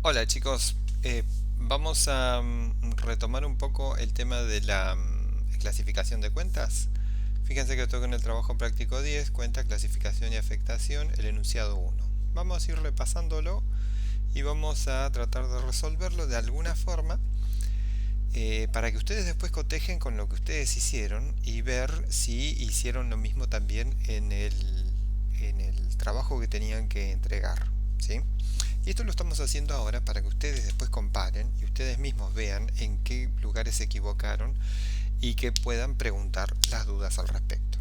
Hola chicos. Vamos a retomar un poco el tema de la clasificación de cuentas. Fíjense que toco en el trabajo práctico 10, cuenta, clasificación y afectación, el enunciado 1. Vamos a ir repasándolo y vamos a tratar de resolverlo de alguna forma, para que ustedes después cotejen con lo que ustedes hicieron y ver si hicieron lo mismo también en el trabajo que tenían que entregar, ¿sí? Y esto lo estamos haciendo ahora para que ustedes después comparen y ustedes mismos vean en qué lugares se equivocaron y que puedan preguntar las dudas al respecto.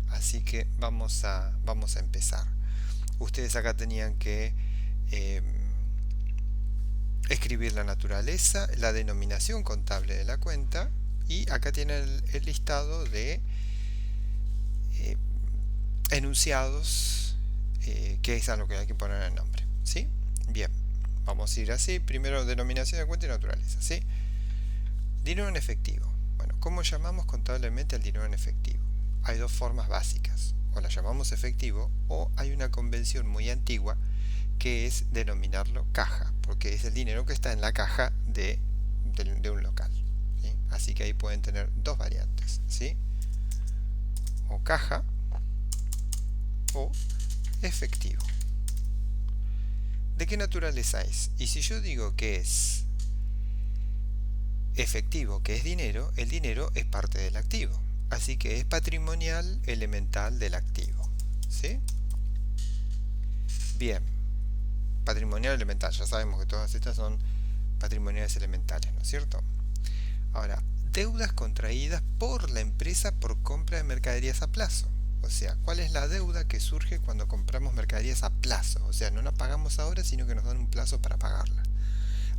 Así que vamos a empezar. Ustedes acá tenían que eh, escribir la naturaleza, la denominación contable de la cuenta, y acá tienen el listado de eh, enunciados, que es a lo que hay que poner el nombre, ¿sí? Bien, vamos a ir así. Primero denominación de cuenta y naturaleza, ¿sí? Dinero en efectivo. Bueno, ¿cómo llamamos contablemente al dinero en efectivo? Hay dos formas básicas. O la llamamos efectivo o hay una convención muy antigua que es denominarlo caja, porque es el dinero que está en la caja de un local, ¿sí? Así que ahí pueden tener dos variantes, ¿sí? O caja o efectivo. ¿De qué naturaleza es? Y si yo digo que es efectivo, que es dinero, el dinero es parte del activo. Así que es patrimonial elemental del activo, ¿sí? Bien, patrimonial elemental, ya sabemos que todas estas son patrimoniales elementales, ¿no es cierto? Ahora, deudas contraídas por la empresa por compra de mercaderías a plazo. O sea, ¿cuál es la deuda que surge cuando compramos mercaderías a plazo? O sea, no la pagamos ahora, sino que nos dan un plazo para pagarla.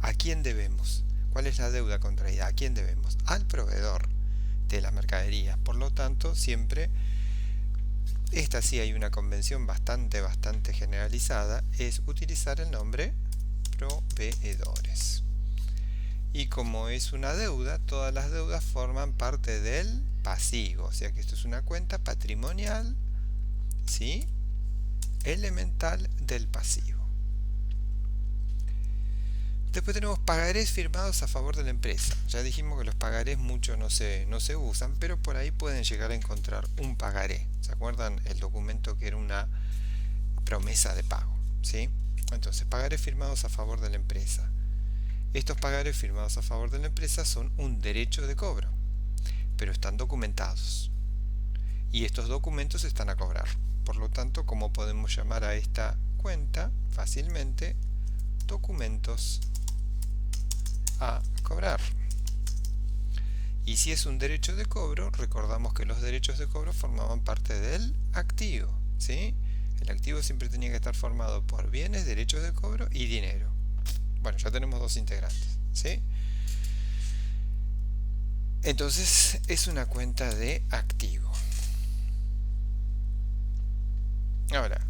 ¿A quién debemos? ¿Cuál es la deuda contraída? ¿A quién debemos? Al proveedor de las mercaderías. Por lo tanto, siempre, esta sí hay una convención bastante generalizada, es utilizar el nombre proveedores. Y como es una deuda, todas las deudas forman parte del pasivo. O sea que esto es una cuenta patrimonial, ¿sí? Elemental del pasivo. Después tenemos pagarés firmados a favor de la empresa. Ya dijimos que los pagarés mucho no se usan, pero por ahí pueden llegar a encontrar un pagaré. ¿Se acuerdan el documento que era una promesa de pago? ¿Sí? Entonces, pagarés firmados a favor de la empresa. Estos pagarés firmados a favor de la empresa son un derecho de cobro, pero están documentados. Y estos documentos están a cobrar. Por lo tanto, ¿cómo podemos llamar a esta cuenta? Fácilmente, documentos a cobrar. Y si es un derecho de cobro, recordamos que los derechos de cobro formaban parte del activo, ¿sí? El activo siempre tenía que estar formado por bienes, derechos de cobro y dinero. Bueno, ya tenemos dos integrantes, ¿sí? Entonces es una cuenta de activo. Ahora,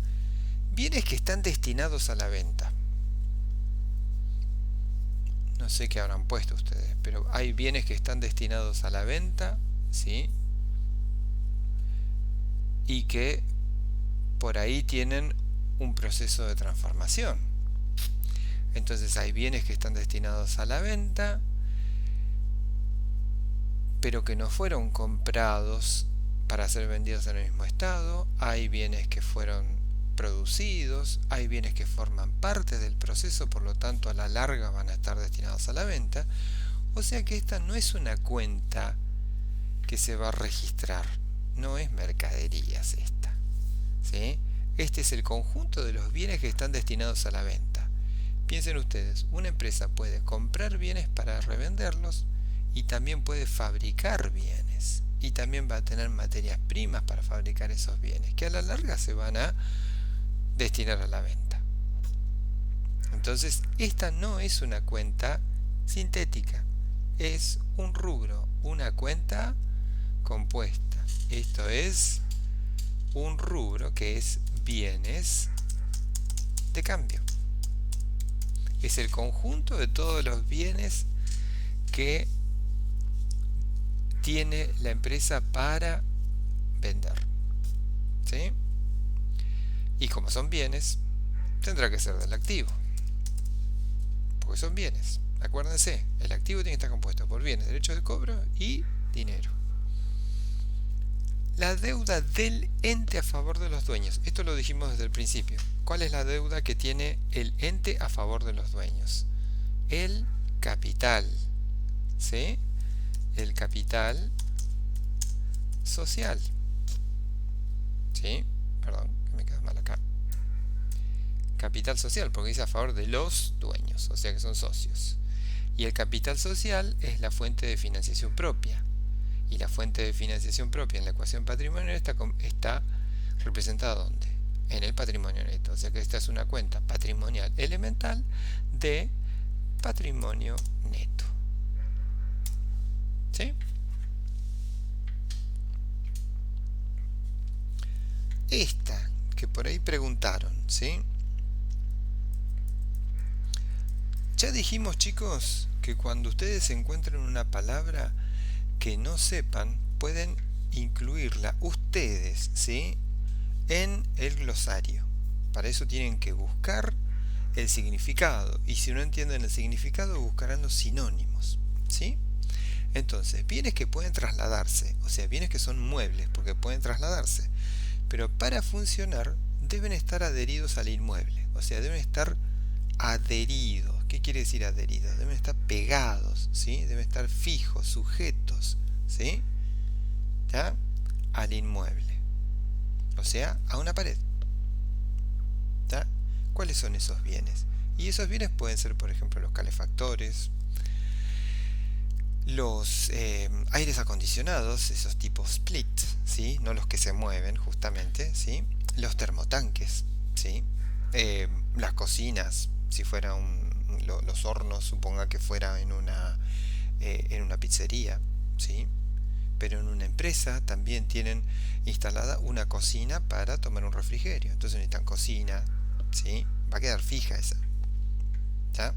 bienes que están destinados a la venta. No sé qué habrán puesto ustedes, pero hay bienes que están destinados a la venta, ¿sí? Y que por ahí tienen un proceso de transformación. Entonces hay bienes que están destinados a la venta, pero que no fueron comprados para ser vendidos en el mismo estado. Hay bienes que fueron producidos, hay bienes que forman parte del proceso, por lo tanto a la larga van a estar destinados a la venta. O sea que esta no es una cuenta que se va a registrar, no es mercaderías esta, ¿sí? Este es el conjunto de los bienes que están destinados a la venta. Piensen ustedes, una empresa puede comprar bienes para revenderlos y también puede fabricar bienes y también va a tener materias primas para fabricar esos bienes que a la larga se van a destinar a la venta. Entonces, esta no es una cuenta sintética, es un rubro, una cuenta compuesta. Esto es un rubro que es bienes de cambio. Es el conjunto de todos los bienes que tiene la empresa para vender, ¿sí? Y como son bienes, tendrá que ser del activo. porque son bienes. Acuérdense, el activo tiene que estar compuesto por bienes, derechos de cobro y dinero. La deuda del ente a favor de los dueños. Esto lo dijimos desde el principio. ¿Cuál es la deuda que tiene el ente a favor de los dueños? El capital. ¿Sí? El capital social. ¿Sí? Perdón, que me quedó mal acá. Capital social, porque dice a favor de los dueños, o sea que son socios. Y el capital social es la fuente de financiación propia. Y la fuente de financiación propia en la ecuación patrimonial está representada ¿dónde? En el patrimonio neto. O sea que esta es una cuenta patrimonial elemental de patrimonio neto. ¿Sí? Esta que por ahí preguntaron, ¿sí? Ya dijimos, chicos, que cuando ustedes encuentren una palabra que no sepan, pueden incluirla ustedes, ¿sí? En el glosario. Para eso tienen que buscar el significado. Y si no entienden el significado, buscarán los sinónimos, ¿sí? Entonces, bienes que pueden trasladarse, o sea, bienes que son muebles, porque pueden trasladarse. Pero para funcionar, deben estar adheridos al inmueble. O sea, deben estar adheridos. ¿Qué quiere decir adheridos? Deben estar pegados, ¿sí? Deben estar fijos, sujetos, ¿sí? ¿Ya? Al inmueble. O sea, a una pared. ¿Ya? ¿Cuáles son esos bienes? Y esos bienes pueden ser, por ejemplo, los calefactores, los aires acondicionados, esos tipos split, ¿sí? No los que se mueven, justamente, ¿sí? Los termotanques, ¿sí? Las cocinas, si fuera los hornos, suponga que fuera en una pizzería, ¿sí? Pero en una empresa también tienen instalada una cocina para tomar un refrigerio. Entonces necesitan cocina, ¿sí? Va a quedar fija esa, ¿ya?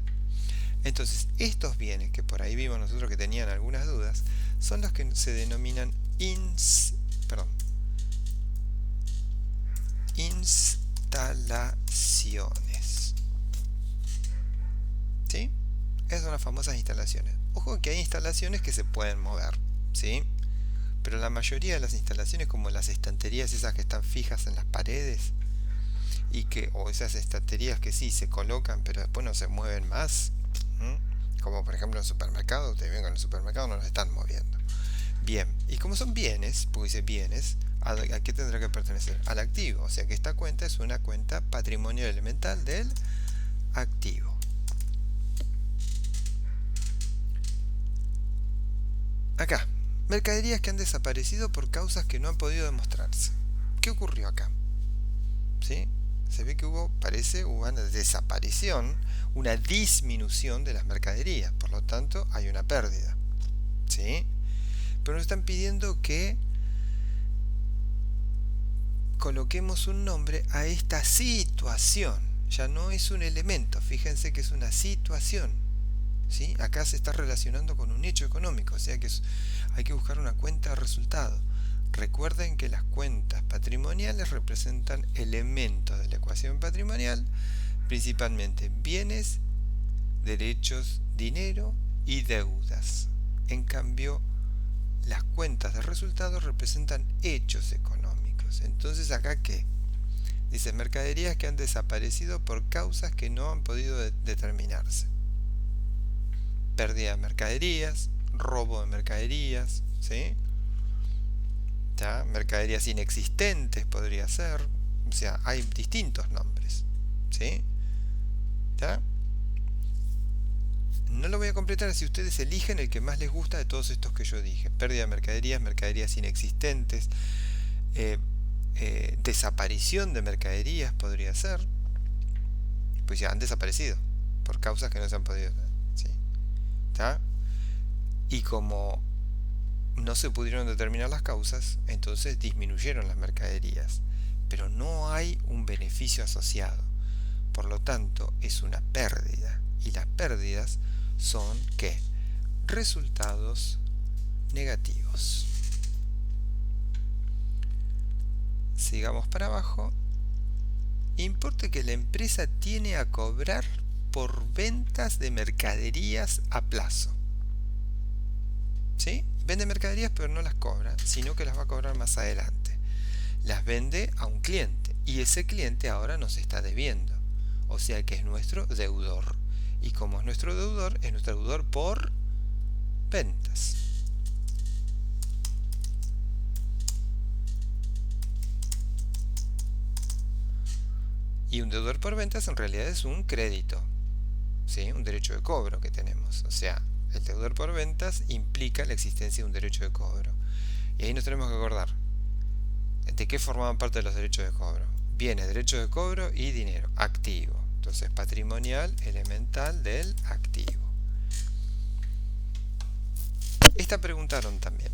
Entonces, estos bienes que por ahí vimos nosotros que tenían algunas dudas, son los que se denominan instalaciones. ¿Sí? Esas son las famosas instalaciones. Ojo que hay instalaciones que se pueden mover, ¿sí? Pero la mayoría de las instalaciones, como las estanterías esas que están fijas en las paredes, o esas estanterías que sí se colocan pero después no se mueven más, como por ejemplo en el supermercado, ustedes ven que en el supermercado no los están moviendo. Bien, y como son bienes, porque dice bienes, ¿a qué tendrá que pertenecer? Al activo, o sea que esta cuenta es una cuenta patrimonial elemental del activo. Acá, mercaderías que han desaparecido por causas que no han podido demostrarse. ¿Qué ocurrió acá? ¿Sí? Se ve que parece una desaparición, una disminución de las mercaderías, por lo tanto hay una pérdida, ¿sí? Pero nos están pidiendo que coloquemos un nombre a esta situación. Ya no es un elemento, fíjense que es una situación, ¿sí? Acá se está relacionando con un hecho económico, o sea que hay que buscar una cuenta de resultado. Recuerden que las cuentas patrimoniales representan elementos de la ecuación patrimonial, principalmente bienes, derechos, dinero y deudas. En cambio, las cuentas de resultados representan hechos económicos. Entonces, ¿acá qué? Dice mercaderías que han desaparecido por causas que no han podido determinarse. Pérdida de mercaderías, robo de mercaderías, ¿sí? ¿Ya? Mercaderías inexistentes podría ser, o sea, hay distintos nombres, ¿sí? ¿Ya? No lo voy a completar si ustedes eligen el que más les gusta de todos estos que yo dije. Pérdida de mercaderías, mercaderías inexistentes, desaparición de mercaderías podría ser, pues ya han desaparecido por causas que no se han podido, ¿sí? ¿Ya? Y como no se pudieron determinar las causas, entonces disminuyeron las mercaderías, pero no hay un beneficio asociado, por lo tanto es una pérdida, y las pérdidas son ¿qué? Resultados negativos. Sigamos para abajo. Importe que la empresa tiene a cobrar por ventas de mercaderías a plazo. ¿Sí? Vende mercaderías pero no las cobra, sino que las va a cobrar más adelante. Las vende a un cliente y ese cliente ahora nos está debiendo. O sea que es nuestro deudor. Y como es nuestro deudor por ventas. Y un deudor por ventas en realidad es un crédito, ¿sí? Un derecho de cobro que tenemos. O sea, el deudor por ventas implica la existencia de un derecho de cobro. Y ahí nos tenemos que acordar de qué formaban parte de los derechos de cobro. Bienes, derechos de cobro y dinero, activo. Entonces, patrimonial, elemental del activo. Esta preguntaron también,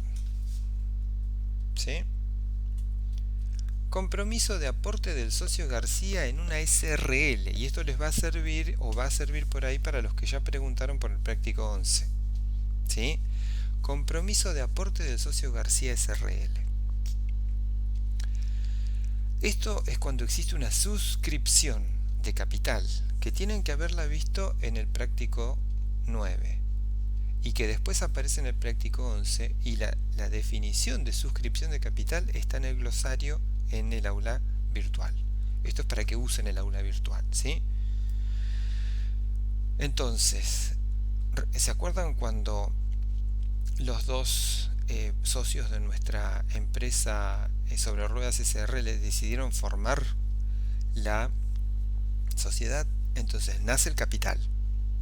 ¿sí? Compromiso de aporte del socio García en una SRL. Y esto les va a servir o va a servir por ahí para los que ya preguntaron por el práctico 11. ¿Sí? Compromiso de aporte del socio García SRL. Esto es cuando existe una suscripción de capital, que tienen que haberla visto en el práctico 9 y que después aparece en el práctico 11 y la definición de suscripción de capital está en el glosario en el aula virtual. Esto es para que usen el aula virtual, ¿sí? Entonces, ¿se acuerdan cuando los dos socios de nuestra empresa sobre ruedas SRL decidieron formar la sociedad? Entonces nace el capital,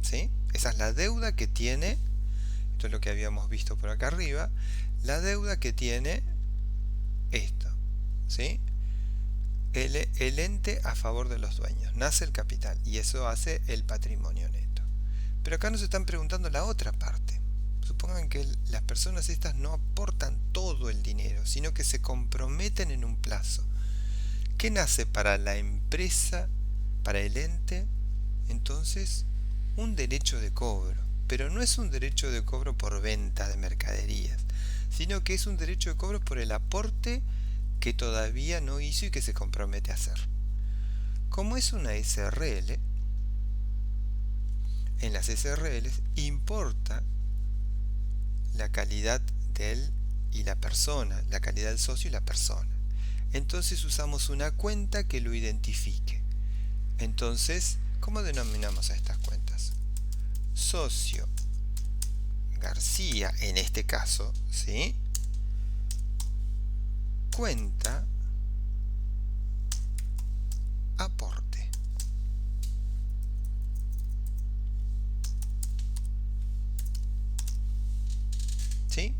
¿sí? Esa es la deuda que tiene, esto es lo que habíamos visto por acá arriba, la deuda que tiene esto, ¿sí? El ente a favor de los dueños, nace el capital y eso hace el patrimonio neto. Pero acá nos están preguntando la otra parte. Supongan que las personas estas no aportan todo el dinero, sino que se comprometen en un plazo. ¿Qué nace para la empresa, para el ente? Entonces, un derecho de cobro. Pero no es un derecho de cobro por venta de mercaderías, sino que es un derecho de cobro por el aporte que todavía no hizo y que se compromete a hacer. Como es una SRL, en las SRLs importa la calidad del y la persona, la calidad del socio y la persona. Entonces usamos una cuenta que lo identifique. Entonces, ¿cómo denominamos a estas cuentas? Socio García, en este caso, ¿sí? Cuenta aporte. ¿Sí?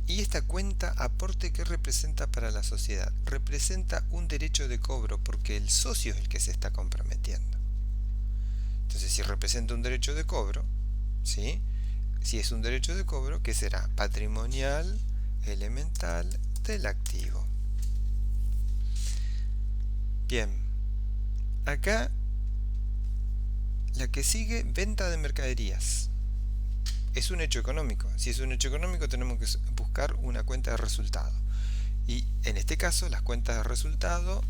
Y esta cuenta aporte, ¿qué representa para la sociedad? Representa un derecho de cobro porque el socio es el que se está comprometiendo. Entonces, si representa un derecho de cobro, ¿sí? Si es un derecho de cobro, ¿qué será? Patrimonial, elemental del activo. Bien, acá la que sigue, venta de mercaderías. Es un hecho económico. Si es un hecho económico, tenemos que buscar una cuenta de resultado. Y en este caso, las cuentas de resultado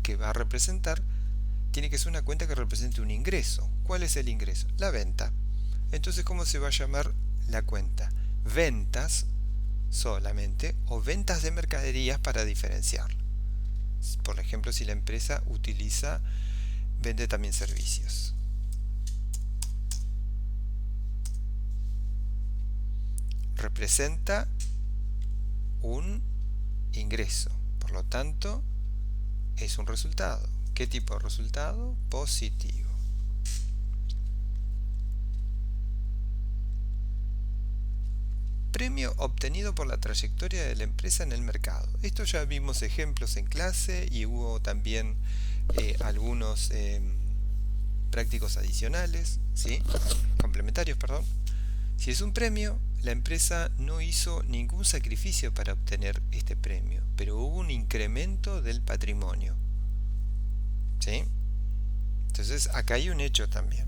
que va a representar tiene que ser una cuenta que represente un ingreso. ¿Cuál es el ingreso? La venta. Entonces, ¿cómo se va a llamar la cuenta? Ventas solamente o ventas de mercaderías para diferenciarlo. Por ejemplo, si la empresa vende también servicios. Representa un ingreso, por lo tanto es un resultado. ¿Qué tipo de resultado? Positivo. Premio obtenido por la trayectoria de la empresa en el mercado. Esto ya vimos ejemplos en clase y hubo también algunos prácticos adicionales, ¿sí? Complementarios, perdón. Si es un premio, la empresa no hizo ningún sacrificio para obtener este premio, pero hubo un incremento del patrimonio, ¿sí? Entonces acá hay un hecho también.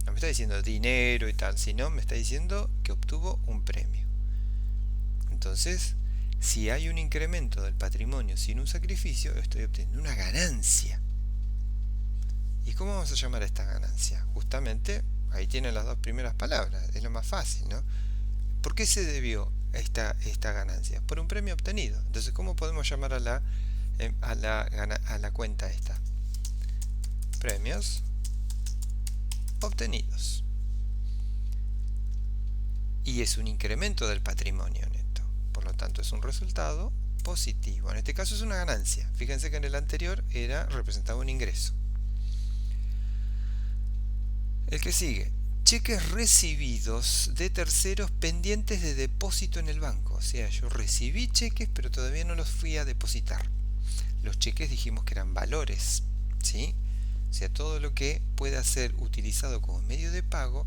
No me está diciendo dinero y tal, sino me está diciendo que obtuvo un premio. Entonces, Si hay un incremento del patrimonio sin un sacrificio, estoy obteniendo una ganancia. ¿Y cómo vamos a llamar a esta ganancia? Justamente, ahí tienen las dos primeras palabras, es lo más fácil, ¿no? ¿Por qué se debió esta ganancia? Por un premio obtenido. Entonces, ¿cómo podemos llamar a la cuenta esta? Premios obtenidos. Y es un incremento del patrimonio neto. Por lo tanto, es un resultado positivo. En este caso es una ganancia. Fíjense que en el anterior representaba un ingreso. El que sigue. Cheques recibidos de terceros pendientes de depósito en el banco. O sea, yo recibí cheques, pero todavía no los fui a depositar. Los cheques dijimos que eran valores, ¿sí? O sea, todo lo que pueda ser utilizado como medio de pago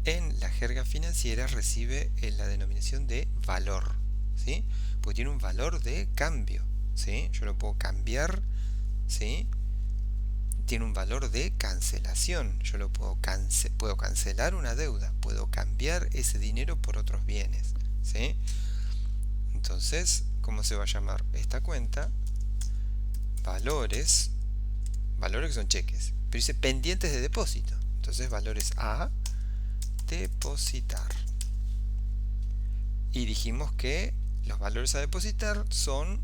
en la jerga financiera recibe la denominación de valor, ¿sí? Porque tiene un valor de cambio, ¿sí? Yo lo puedo cambiar, ¿sí? Tiene un valor de cancelación. Yo lo puedo cancelar una deuda, puedo cambiar ese dinero por otros bienes, ¿sí? Entonces, ¿cómo se va a llamar esta cuenta? Valores que son cheques, pero dice pendientes de depósito. Entonces, valores a depositar. Y dijimos que los valores a depositar son,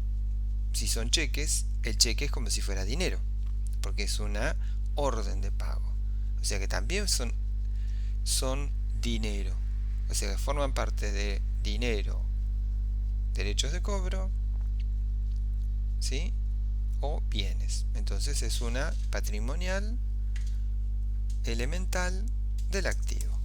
si son cheques, el cheque es como si fuera dinero, porque es una orden de pago. O sea que también son dinero. O sea que forman parte de dinero, derechos de cobro, ¿sí? O bienes. Entonces es una patrimonial elemental del activo.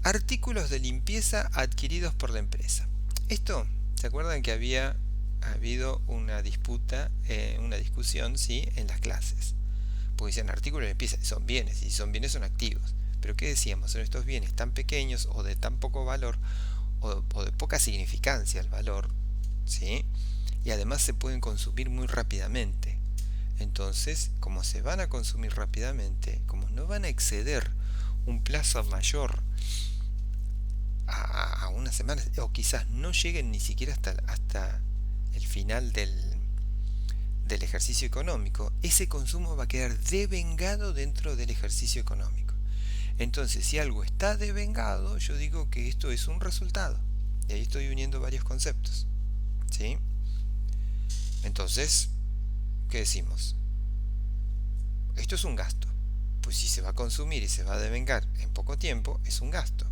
Artículos de limpieza adquiridos por la empresa. Esto, ¿se acuerdan que había habido una disputa, una discusión, ¿sí? En las clases? Porque decían artículos de limpieza, son bienes, y si son bienes son activos. Pero ¿qué decíamos? Son estos bienes tan pequeños o de tan poco valor o de poca significancia el valor, ¿sí? Y además se pueden consumir muy rápidamente. Entonces, como se van a consumir rápidamente, como no van a exceder un plazo mayor a unas semanas, o quizás no lleguen ni siquiera hasta el final del ejercicio económico, ese consumo va a quedar devengado dentro del ejercicio económico. Entonces, si algo está devengado, yo digo que esto es un resultado. Y ahí estoy uniendo varios conceptos, ¿sí? Entonces, ¿qué decimos? Esto es un gasto. Pues si se va a consumir y se va a devengar en poco tiempo, es un gasto.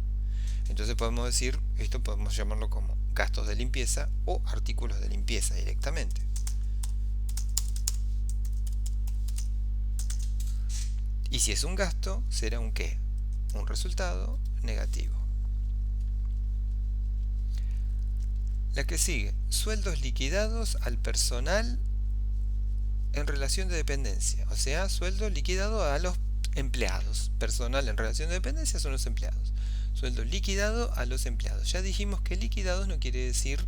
Entonces podemos decir, esto podemos llamarlo como gastos de limpieza o artículos de limpieza directamente. Y si es un gasto, será un ¿qué? Un resultado negativo. La que sigue, sueldos liquidados al personal en relación de dependencia. O sea, sueldo liquidado a los empleados. Personal en relación de dependencia son los empleados. Sueldo liquidado a los empleados. Ya dijimos que liquidados no quiere decir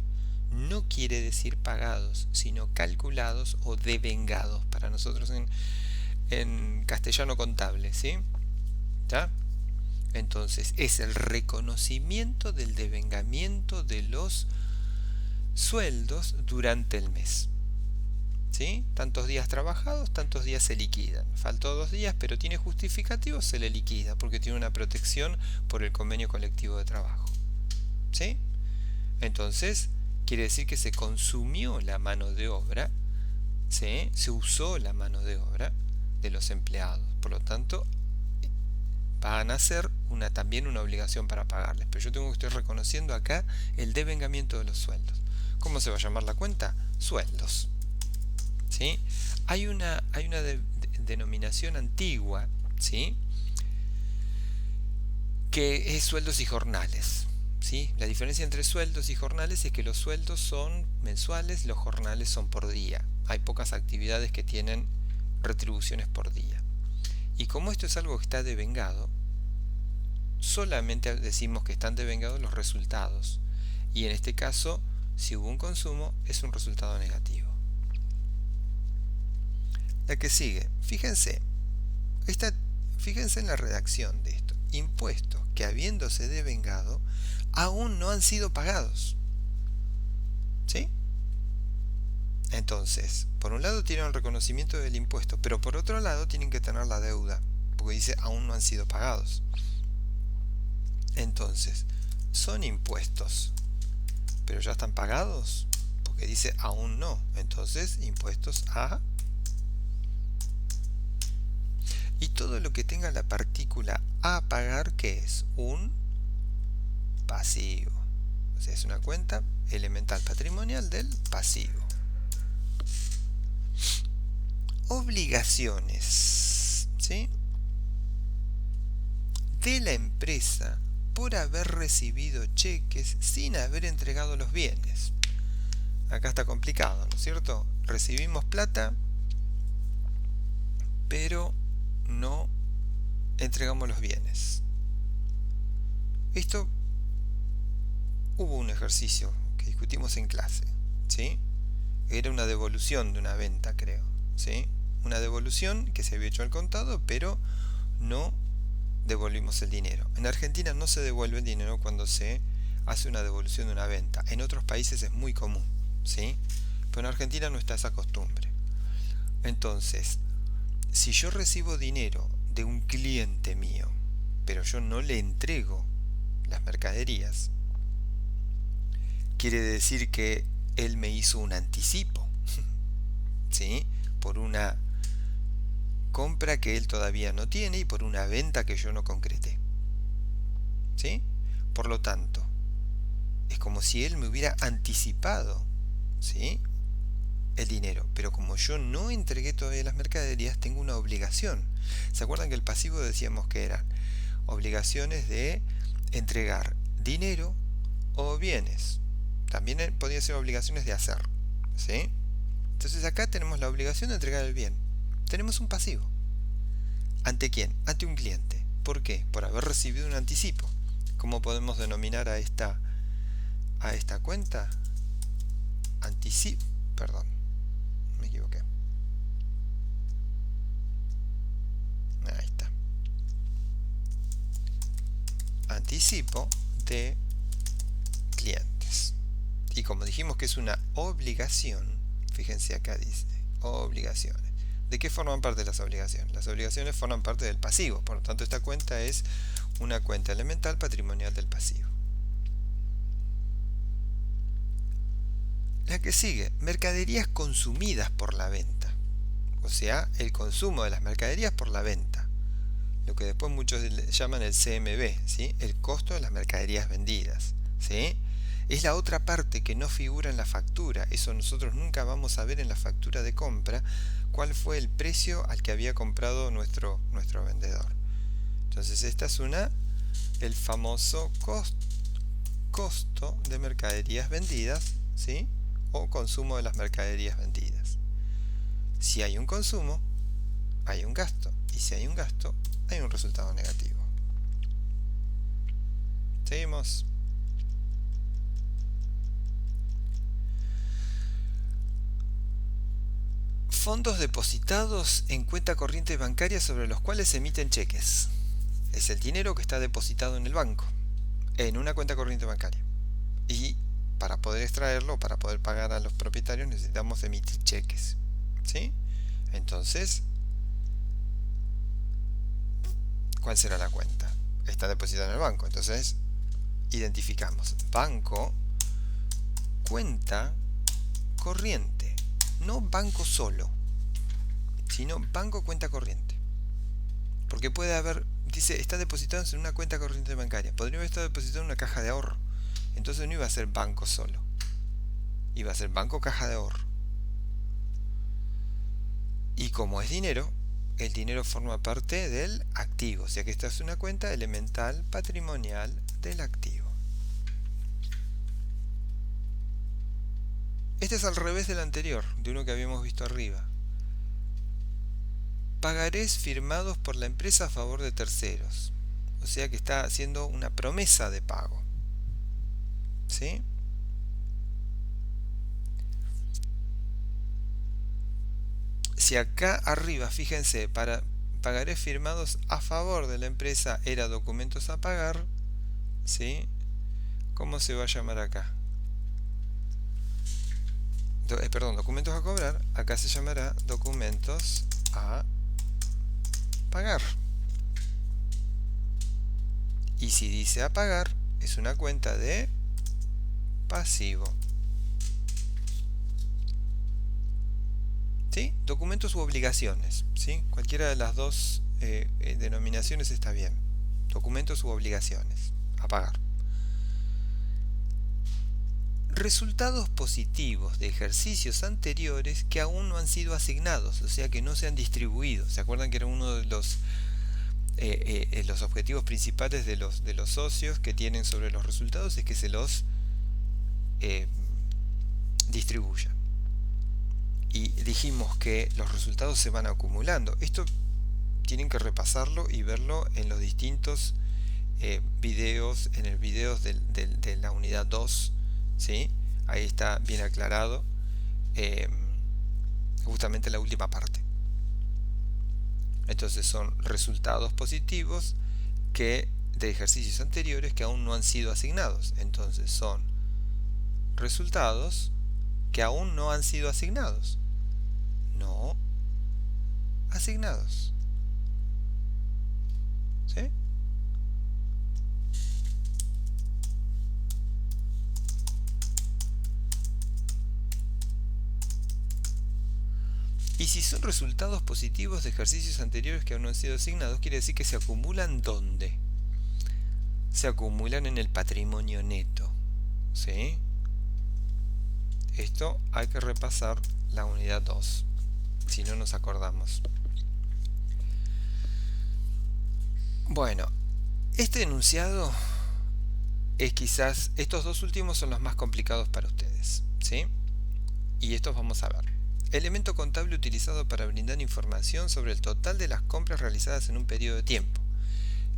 pagados, sino calculados o devengados para nosotros en castellano contable, ¿sí? ¿Está? Entonces es el reconocimiento del devengamiento de los sueldos durante el mes, ¿sí? Tantos días trabajados, tantos días se liquidan. Faltó 2 días, pero tiene justificativo, se le liquida porque tiene una protección por el convenio colectivo de trabajo, ¿sí? Entonces quiere decir que se consumió la mano de obra, ¿sí? Se usó la mano de obra de los empleados, por lo tanto van a ser también una obligación para pagarles. Pero yo tengo que estar reconociendo acá el devengamiento de los sueldos. ¿Cómo se va a llamar la cuenta? Sueldos, ¿sí? Hay una denominación antigua, ¿sí? Que es sueldos y jornales, ¿sí? La diferencia entre sueldos y jornales es que los sueldos son mensuales, los jornales son por día. Hay pocas actividades que tienen retribuciones por día. Y como esto es algo que está devengado, solamente decimos que están devengados los resultados. Y en este caso, si hubo un consumo, es un resultado negativo. La que sigue, fíjense en la redacción de esto. Impuestos que habiéndose devengado aún no han sido pagados. ¿Sí? Entonces, por un lado tienen el reconocimiento del impuesto, pero por otro lado tienen que tener la deuda, porque dice aún no han sido pagados. Entonces, son impuestos, pero ya están pagados, porque dice aún no. Entonces, impuestos a... Y todo lo que tenga la partícula a pagar, ¿qué es? Un pasivo. O sea, es una cuenta elemental patrimonial del pasivo. Obligaciones, ¿sí?, de la empresa por haber recibido cheques sin haber entregado los bienes. Acá está complicado, ¿no es cierto? Recibimos plata, pero no entregamos los bienes. Esto hubo un ejercicio que discutimos en clase, ¿sí? Era una devolución de una venta, creo, ¿sí? Una devolución que se había hecho al contado, pero no devolvimos el dinero. En Argentina no se devuelve el dinero cuando se hace una devolución de una venta. En otros países es muy común, ¿sí? Pero en Argentina no está esa costumbre. Entonces, si yo recibo dinero de un cliente mío, pero yo no le entrego las mercaderías, quiere decir que él me hizo un anticipo, ¿sí? Por una compra que él todavía no tiene y por una venta que yo no concreté, ¿sí? Por lo tanto, es como si él me hubiera anticipado, ¿sí?, el dinero, pero como yo no entregué todavía las mercaderías, tengo una obligación. ¿Se acuerdan que el pasivo decíamos que eran obligaciones de entregar dinero o bienes? También podía ser obligaciones de hacer, ¿sí? Entonces acá tenemos la obligación de entregar el bien. Tenemos un pasivo. ¿Ante quién? Ante un cliente. ¿Por qué? Por haber recibido un anticipo. ¿Cómo podemos denominar a esta cuenta? Anticipo. Perdón, me equivoqué. Ahí está. Anticipo de clientes. Y como dijimos que es una obligación, fíjense acá dice, obligaciones. ¿De qué forman parte las obligaciones? Las obligaciones forman parte del pasivo, por lo tanto esta cuenta es una cuenta elemental patrimonial del pasivo. La que sigue, mercaderías consumidas por la venta. O sea, el consumo de las mercaderías por la venta. Lo que después muchos llaman el CMV, ¿sí? El costo de las mercaderías vendidas, ¿sí? Es la otra parte que no figura en la factura. Eso nosotros nunca vamos a ver en la factura de compra cuál fue el precio al que había comprado nuestro vendedor. Entonces esta es el famoso costo de mercaderías vendidas, ¿sí?, o consumo de las mercaderías vendidas. Si hay un consumo, hay un gasto, y si hay un gasto, hay un resultado negativo. Seguimos. Fondos depositados en cuenta corriente bancaria sobre los cuales se emiten cheques. Es el dinero que está depositado en el banco, en una cuenta corriente bancaria. Y para poder extraerlo, para poder pagar a los propietarios, necesitamos emitir cheques, ¿sí? Entonces, ¿cuál será la cuenta? Está depositada en el banco. Entonces, identificamos banco, cuenta corriente. No banco solo, sino banco cuenta corriente. Porque puede haber, dice, está depositado en una cuenta corriente bancaria. Podría haber estado depositado en una caja de ahorro. Entonces no iba a ser banco solo, iba a ser banco caja de ahorro. Y como es dinero, el dinero forma parte del activo, o sea que esta es una cuenta elemental patrimonial del activo. Este es al revés del anterior, de uno que habíamos visto arriba. Pagarés firmados por la empresa a favor de terceros, o sea que está haciendo una promesa de pago, ¿sí? Si acá arriba, fíjense, para pagarés firmados a favor de la empresa era documentos a pagar, ¿sí?, ¿cómo se va a llamar acá? Perdón, documentos a cobrar, acá se llamará documentos a pagar. Y si dice a pagar, es una cuenta de pasivo. ¿Sí? Documentos u obligaciones, ¿sí? Cualquiera de las dos denominaciones está bien. Documentos u obligaciones, a pagar. Resultados positivos de ejercicios anteriores que aún no han sido asignados, o sea que no se han distribuido. ¿Se acuerdan que era uno de los objetivos principales de los socios que tienen sobre los resultados? Es que se los distribuyan. Y dijimos que los resultados se van acumulando. Esto tienen que repasarlo y verlo en los distintos videos, en el video de la unidad 2, ¿sí? Ahí está bien aclarado justamente la última parte. Entonces son resultados positivos de ejercicios anteriores que aún no han sido asignados. Entonces son resultados que aún no han sido asignados. No asignados. ¿Sí? Y si son resultados positivos de ejercicios anteriores que aún no han sido asignados, quiere decir que se acumulan ¿dónde? Se acumulan en el patrimonio neto. ¿Sí? Esto hay que repasar la unidad 2, si no nos acordamos. Bueno, este enunciado es quizás, estos dos últimos son los más complicados para ustedes, ¿sí? Y estos vamos a ver. Elemento contable utilizado para brindar información sobre el total de las compras realizadas en un periodo de tiempo.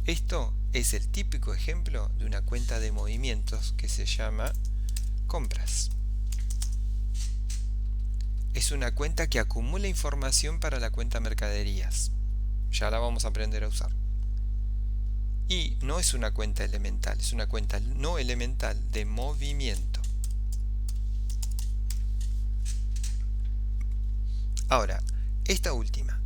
Esto es el típico ejemplo de una cuenta de movimientos que se llama compras. Es una cuenta que acumula información para la cuenta mercaderías. Ya la vamos a aprender a usar. Y no es una cuenta elemental, es una cuenta no elemental de movimiento. Ahora, esta última.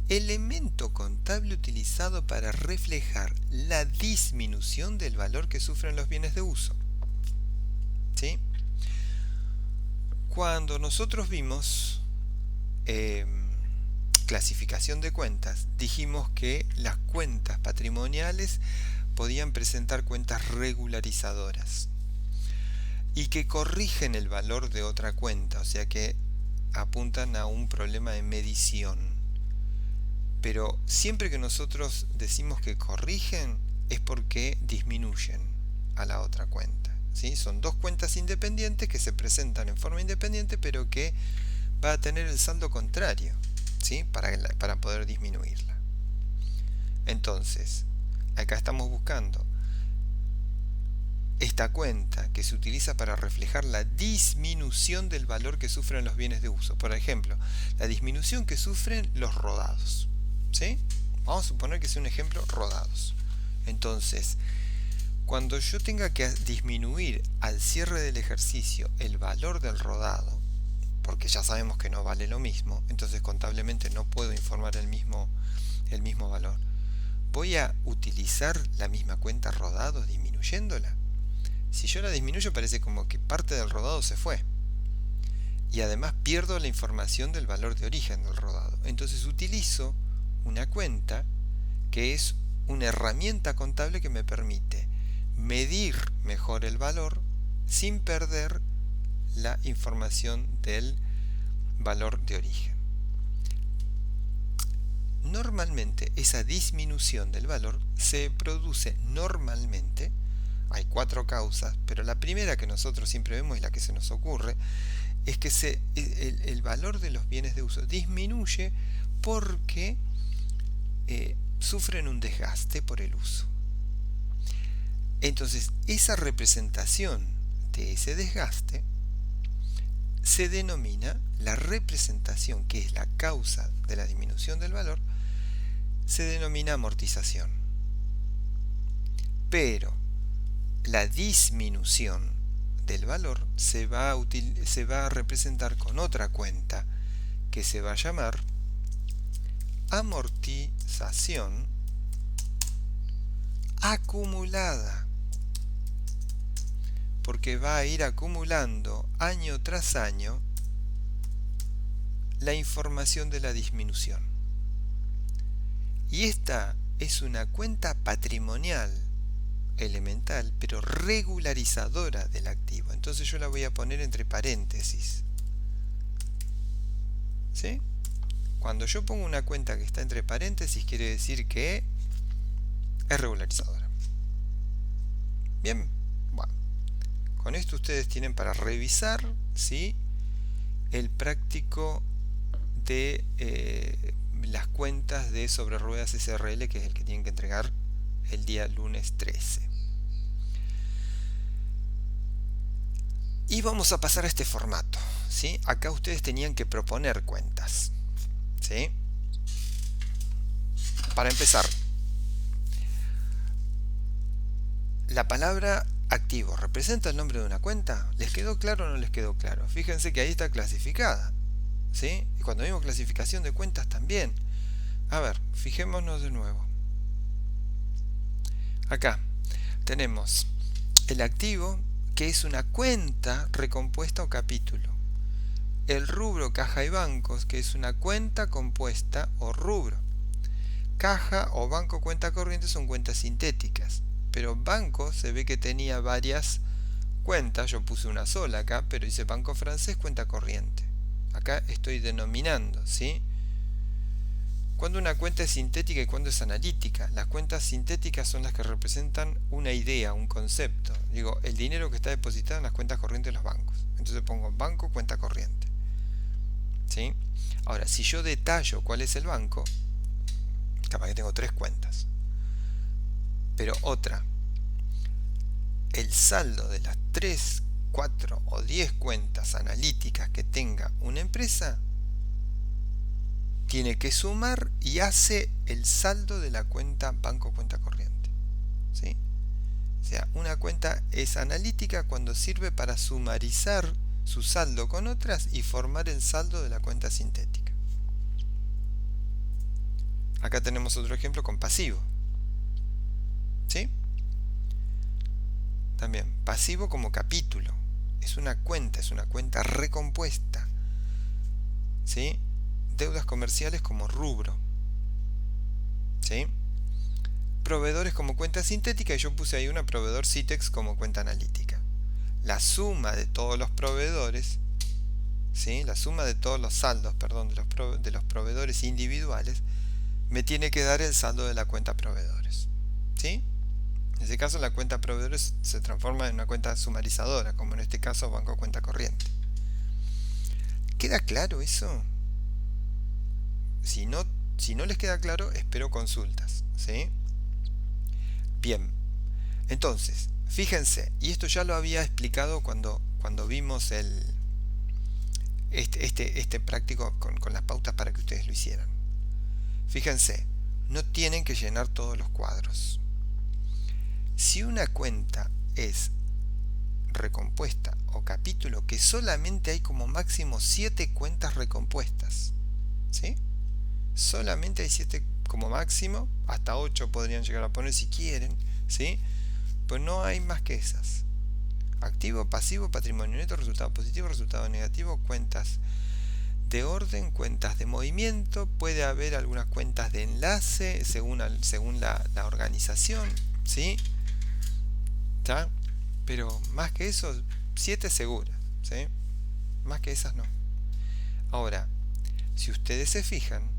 Elemento contable utilizado para reflejar la disminución del valor que sufren los bienes de uso. ¿Sí? Cuando nosotros vimos clasificación de cuentas, dijimos que las cuentas patrimoniales podían presentar cuentas regularizadoras y que corrigen el valor de otra cuenta, o sea que apuntan a un problema de medición. Pero siempre que nosotros decimos que corrigen es porque disminuyen a la otra cuenta, ¿sí? Son dos cuentas independientes que se presentan en forma independiente pero que va a tener el saldo contrario, ¿sí? Para poder disminuirla. Entonces, acá estamos buscando esta cuenta que se utiliza para reflejar la disminución del valor que sufren los bienes de uso. Por ejemplo, la disminución que sufren los rodados. ¿Sí? Vamos a suponer que sea un ejemplo rodados. Entonces, cuando yo tenga que disminuir al cierre del ejercicio el valor del rodado, porque ya sabemos que no vale lo mismo, entonces contablemente no puedo informar el mismo valor, voy a utilizar la misma cuenta rodado disminuyéndola. Si yo la disminuyo parece como que parte del rodado se fue. Y además pierdo la información del valor de origen del rodado. Entonces utilizo una cuenta que es una herramienta contable que me permite medir mejor el valor sin perder la información del valor de origen. Normalmente esa disminución del valor se produce normalmente, hay 4 causas, pero la primera que nosotros siempre vemos y la que se nos ocurre es que el valor de los bienes de uso disminuye porque sufren un desgaste por el uso. Entonces, esa representación de ese desgaste se denomina la representación, que es la causa de la disminución del valor, se denomina amortización. Pero la disminución del valor se va a representar con otra cuenta que se va a llamar amortización acumulada, porque va a ir acumulando año tras año la información de la disminución. Y esta es una cuenta patrimonial elemental, pero regularizadora del activo. Entonces yo la voy a poner entre paréntesis. ¿Sí? Cuando yo pongo una cuenta que está entre paréntesis, quiere decir que es regularizadora. Bien, bueno, con esto ustedes tienen para revisar, ¿sí?, el práctico de las cuentas de sobre ruedas SRL, que es el que tienen que entregar el día lunes 13. Y vamos a pasar a este formato, ¿sí? Acá ustedes tenían que proponer cuentas, ¿sí? Para empezar, la palabra activo representa el nombre de una cuenta. ¿Les quedó claro o no les quedó claro? Fíjense que ahí está clasificada, ¿sí? Y cuando vimos clasificación de cuentas también. A ver, fijémonos de nuevo. Acá tenemos el activo, que es una cuenta recompuesta o capítulo. El rubro caja y bancos, que es una cuenta compuesta o rubro. Caja o banco cuenta corriente son cuentas sintéticas, pero banco se ve que tenía varias cuentas. Yo puse una sola acá, pero dice banco francés cuenta corriente. Acá estoy denominando, ¿sí?, cuando una cuenta es sintética y cuando es analítica. Las cuentas sintéticas son las que representan una idea, un concepto. Digo, el dinero que está depositado en las cuentas corrientes de los bancos. Entonces pongo banco, cuenta corriente, ¿sí? Ahora, si yo detallo cuál es el banco, capaz que tengo 3 cuentas. Pero otra, el saldo de las 3, 4 o 10 cuentas analíticas que tenga una empresa tiene que sumar y hace el saldo de la cuenta banco cuenta corriente, ¿sí? O sea, una cuenta es analítica cuando sirve para sumarizar su saldo con otras y formar el saldo de la cuenta sintética. Acá tenemos otro ejemplo con pasivo, ¿sí? También pasivo como capítulo, es una cuenta recompuesta, ¿sí? Deudas comerciales como rubro, ¿sí? Proveedores como cuenta sintética, y yo puse ahí una proveedor CITEX como cuenta analítica. La suma de todos los proveedores, ¿sí?, la suma de todos los saldos, perdón, de los proveedores individuales me tiene que dar el saldo de la cuenta proveedores, ¿sí? En este caso la cuenta proveedores se transforma en una cuenta sumarizadora, como en este caso banco cuenta corriente. ¿Queda claro eso? Si no les queda claro, espero consultas, ¿sí? Bien, entonces, fíjense, y esto ya lo había explicado cuando vimos este práctico con las pautas para que ustedes lo hicieran. Fíjense, no tienen que llenar todos los cuadros. Si una cuenta es recompuesta o capítulo, que solamente hay como máximo 7 cuentas recompuestas, ¿sí? Solamente hay 7 como máximo, hasta 8 podrían llegar a poner si quieren, ¿sí? Pues no hay más que esas. Activo, pasivo, patrimonio neto, resultado positivo, resultado negativo, cuentas de orden, cuentas de movimiento, puede haber algunas cuentas de enlace según la organización, ¿sí? ¿Está? Pero más que eso, 7 seguras, ¿sí? Más que esas no. Ahora, si ustedes se fijan,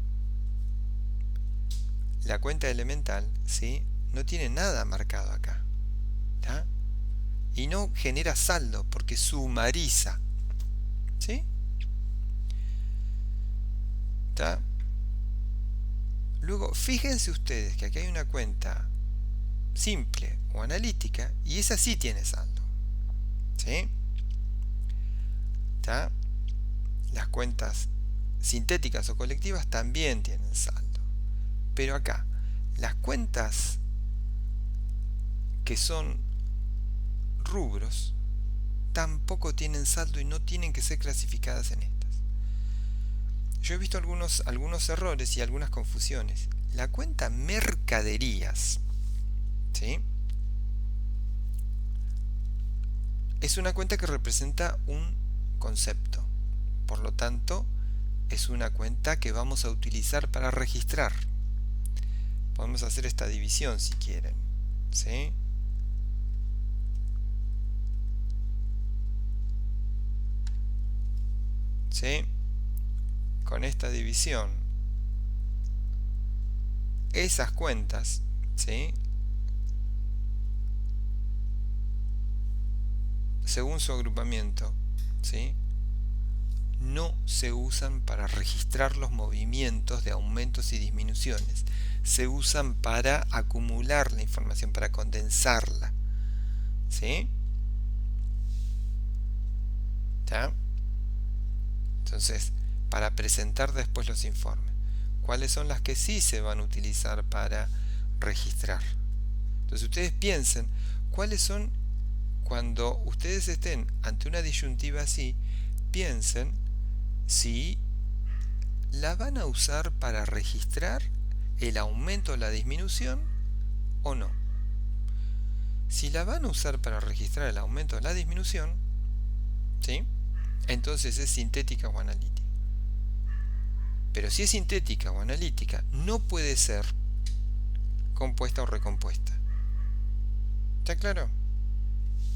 la cuenta elemental, ¿sí?, no tiene nada marcado acá, ¿está? Y no genera saldo porque sumariza, ¿sí? ¿Está? Luego, fíjense ustedes que aquí hay una cuenta simple o analítica y esa sí tiene saldo, ¿sí? ¿Está? Las cuentas sintéticas o colectivas también tienen saldo. Pero acá, las cuentas que son rubros tampoco tienen saldo y no tienen que ser clasificadas en estas. Yo he visto algunos errores y algunas confusiones. La cuenta mercaderías, ¿sí?, es una cuenta que representa un concepto. Por lo tanto, es una cuenta que vamos a utilizar para registrar. Podemos hacer esta división si quieren, ¿sí? ¿Sí? Con esta división, esas cuentas, ¿sí?, según su agrupamiento, ¿sí?, no se usan para registrar los movimientos de aumentos y disminuciones. Se usan para acumular la información, para condensarla, ¿sí? ¿Está? Entonces, para presentar después los informes, ¿cuáles son las que sí se van a utilizar para registrar? Entonces ustedes piensen cuáles son, cuando ustedes estén ante una disyuntiva así, piensen si la van a usar para registrar el aumento o la disminución o no. Si la van a usar para registrar el aumento o la disminución, ¿sí?, entonces es sintética o analítica. Pero si es sintética o analítica, no puede ser compuesta o recompuesta. ¿Está claro?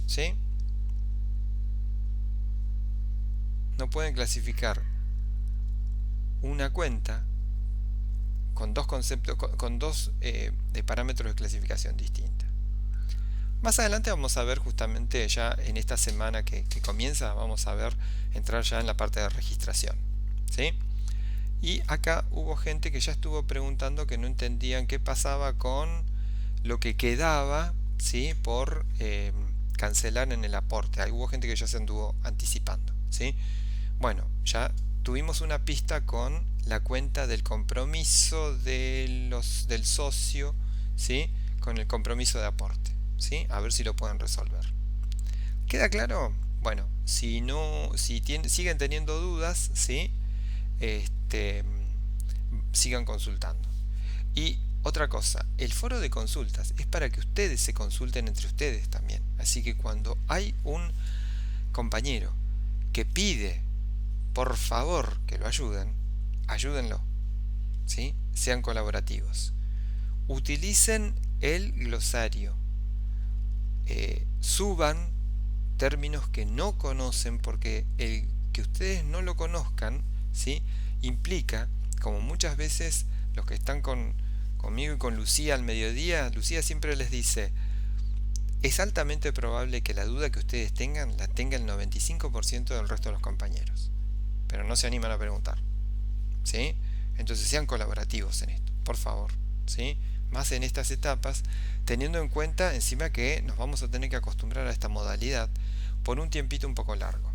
¿Sí? No pueden clasificar una cuenta con dos conceptos, con dos parámetros de clasificación distintas. Más adelante vamos a ver, justamente ya en esta semana que comienza, vamos a ver, entrar ya en la parte de registración, ¿sí? Y acá hubo gente que ya estuvo preguntando que no entendían qué pasaba con lo que quedaba, ¿sí?, por cancelar en el aporte. Ahí hubo gente que ya se anduvo anticipando, ¿sí? Bueno, ya tuvimos una pista con la cuenta del compromiso del socio, ¿sí?, con el compromiso de aporte, ¿sí? A ver si lo pueden resolver. ¿Queda claro? Bueno, si no, siguen teniendo dudas, ¿sí?, sigan consultando. Y otra cosa, el foro de consultas es para que ustedes se consulten entre ustedes también. Así que cuando hay un compañero que pide por favor que lo ayuden, ayúdenlo, ¿sí? Sean colaborativos. Utilicen el glosario. Suban términos que no conocen, porque el que ustedes no lo conozcan, ¿sí?, implica, como muchas veces los que están conmigo y con Lucía al mediodía, Lucía siempre les dice: es altamente probable que la duda que ustedes tengan la tenga el 95% del resto de los compañeros, pero no se animan a preguntar, ¿sí? Entonces sean colaborativos en esto, por favor, ¿sí? Más en estas etapas, teniendo en cuenta encima que nos vamos a tener que acostumbrar a esta modalidad por un tiempito un poco largo,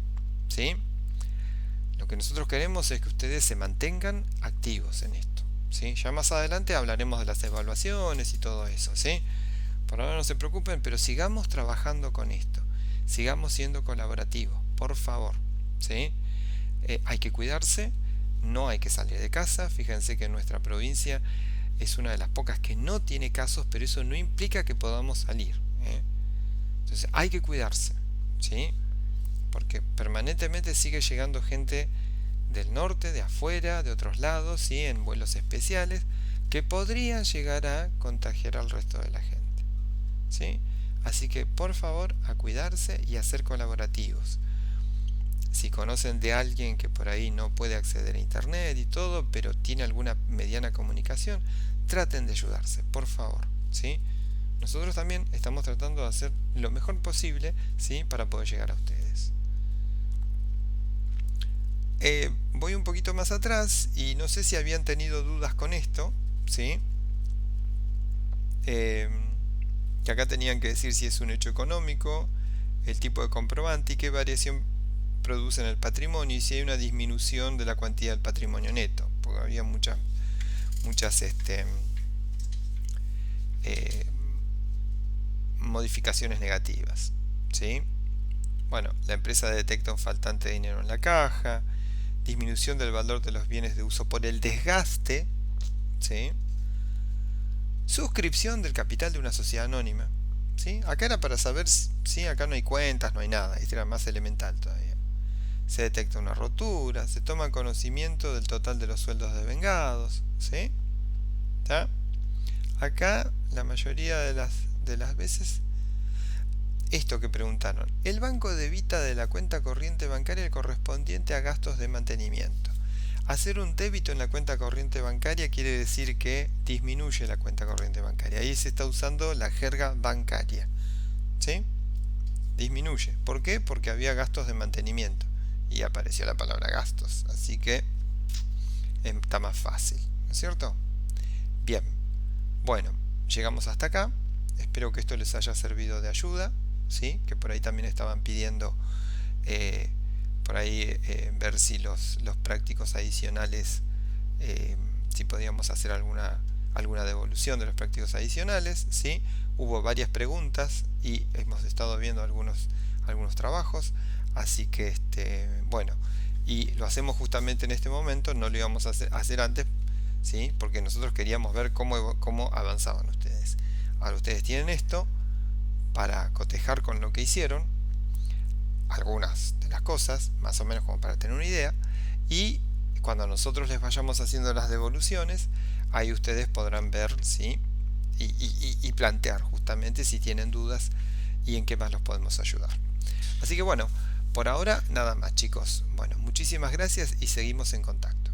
¿sí? Lo que nosotros queremos es que ustedes se mantengan activos en esto, ¿sí? Ya más adelante hablaremos de las evaluaciones y todo eso, ¿sí? Por ahora no se preocupen, pero sigamos trabajando con esto, sigamos siendo colaborativos, por favor, ¿sí? Hay que cuidarse, no hay que salir de casa. Fíjense que nuestra provincia es una de las pocas que no tiene casos, pero eso no implica que podamos salir, ¿eh? Entonces hay que cuidarse, ¿sí?, porque permanentemente sigue llegando gente del norte, de afuera, de otros lados, ¿sí?, en vuelos especiales, que podrían llegar a contagiar al resto de la gente, ¿sí? Así que por favor, a cuidarse y a ser colaborativos. Si conocen de alguien que por ahí no puede acceder a internet y todo, pero tiene alguna mediana comunicación, traten de ayudarse, por favor, ¿sí? Nosotros también estamos tratando de hacer lo mejor posible, ¿sí?, para poder llegar a ustedes. Voy un poquito más atrás y no sé si habían tenido dudas con esto, ¿sí? Que acá tenían que decir si es un hecho económico, el tipo de comprobante y qué variación produce en el patrimonio, y si hay una disminución de la cuantía del patrimonio neto, porque había muchas modificaciones negativas, ¿sí? Bueno, la empresa detecta un faltante de dinero en la caja, disminución del valor de los bienes de uso por el desgaste, ¿sí? Suscripción del capital de una sociedad anónima, ¿sí? Acá era para saber si acá no hay cuentas, no hay nada, este era más elemental todavía. Se detecta una rotura, se toma conocimiento del total de los sueldos devengados, ¿sí? ¿Está? Acá la mayoría de las veces esto que preguntaron, el banco debita de la cuenta corriente bancaria el correspondiente a gastos de mantenimiento. Hacer un débito en la cuenta corriente bancaria quiere decir que disminuye la cuenta corriente bancaria. Ahí se está usando la jerga bancaria, ¿sí? Disminuye. ¿Por qué? Porque había gastos de mantenimiento y apareció la palabra gastos, así que está más fácil, ¿no es cierto? Bien, bueno, llegamos hasta acá. Espero que esto les haya servido de ayuda, ¿sí? Que por ahí también estaban pidiendo eh, por ahí ver si los prácticos adicionales, si podíamos hacer alguna devolución de los prácticos adicionales, ¿sí? Hubo varias preguntas y hemos estado viendo algunos trabajos, así que bueno, y lo hacemos justamente en este momento, no lo íbamos a hacer antes, ¿sí? Porque nosotros queríamos ver cómo avanzaban ustedes. Ahora ustedes tienen esto para cotejar con lo que hicieron, algunas de las cosas, más o menos como para tener una idea, y cuando nosotros les vayamos haciendo las devoluciones, ahí ustedes podrán ver, ¿sí? y plantear justamente si tienen dudas y en qué más los podemos ayudar. Así que bueno, por ahora nada más chicos. Bueno, muchísimas gracias y seguimos en contacto.